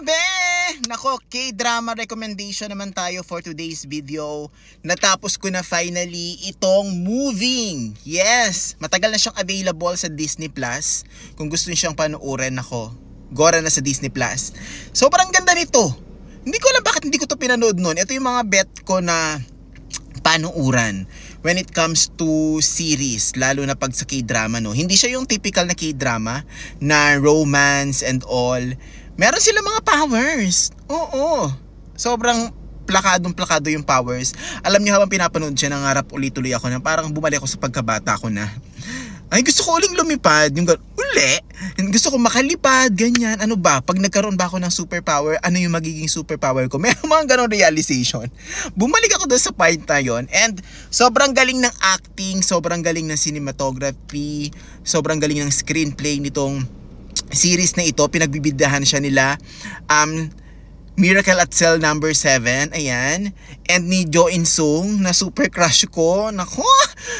be! Nako, K-drama recommendation naman tayo for today's video. Natapos ko na finally itong Moving. Yes! Matagal na siyang available sa Disney Plus. Kung gusto niyo siyang panoorin, nako, gora na sa Disney Plus. Sobrang ganda nito. Hindi ko alam bakit hindi ko to pinanood noon. Ito yung mga bet ko na panuuran when it comes to series, lalo na pag sa K-drama, no. Hindi siya yung typical na K-drama na romance and all. Meron sila mga powers. Oo. Sobrang plakado yung powers. Alam niyo, habang pinapanood siya, nangarap ulit-tuloy ako na parang bumalik ako sa pagkabata ko na. Ay, gusto ko uling lumipad. Yung uli. Gusto ko makalipad, ganyan. Ano ba? Pag nagkaroon ba ako ng superpower, ano yung magiging superpower ko? May mga ganong realization. Bumalik ako doon sa point na yun. And sobrang galing ng acting, sobrang galing ng cinematography, sobrang galing ng screenplay nitong series na ito. Pinagbibidahan siya nila Miracle at Cell number 7, ayan, and ni Jo In-sung na super crush ko. Nako,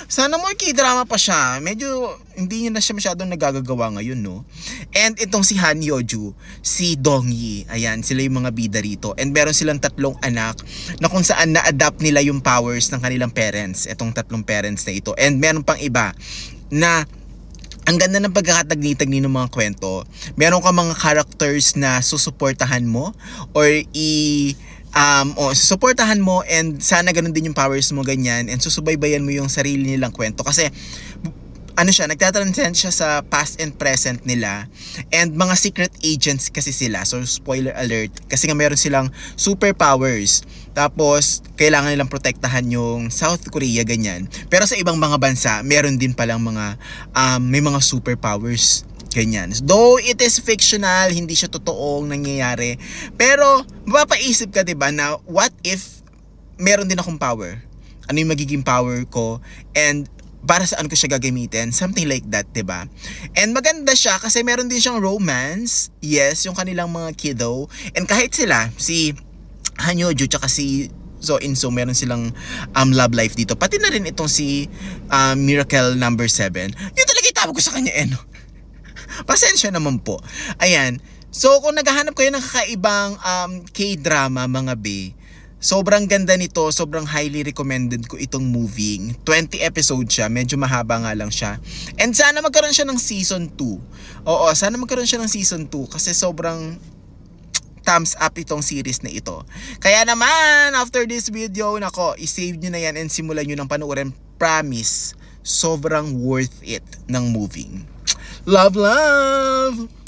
sana more K-drama pa siya. Medyo hindi niya na siya masyadong nagagagawa ngayon, no. And itong si Han Hyo-joo, si Dong Yi, ayan, sila yung mga bida rito. And meron silang 3 anak na kung saan na-adapt nila yung powers ng kanilang parents, itong 3 parents na ito. And meron pang iba na ang ganda ng pagkakatagni-tagni ng mga kwento. Meron ka mga characters na susuportahan mo or susuportahan mo, and sana ganun din yung powers mo, ganyan, and susubaybayan mo yung sarili nilang kwento kasi ano siya, nagtatranscend siya sa past and present nila, and mga secret agents kasi sila. So spoiler alert, kasi nga meron silang superpowers, tapos kailangan nilang protektahan yung South Korea, ganyan. Pero sa ibang mga bansa, meron din palang mga may mga superpowers, ganyan. Though it is fictional, hindi siya totoong nangyayari, pero mapapaisip ka, diba, na what if meron din akong power? Ano yung magiging power ko? And para saan ko siya gagamitin? Something like that, diba? And maganda siya kasi meron din siyang romance. Yes, yung kanilang mga kiddo. And kahit sila, si Han Hyo-joo tsaka si Jo In-sung, meron silang love life dito. Pati na rin itong si Miracle number 7. Yun talaga itawag ko sa kanya, no? Pasensya naman po. Ayan. So, kung naghahanap kayo ng kakaibang K-drama, mga be, sobrang ganda nito, sobrang highly recommended ko itong Moving. 20 episodes siya, medyo mahaba nga lang siya. And sana magkaroon siya ng season 2. Oo, sana magkaroon siya ng season 2 kasi sobrang thumbs up itong series na ito. Kaya naman, after this video, nako, isave nyo na yan and simulan nyo ng panoorin. Promise, sobrang worth it ng Moving. Love, love!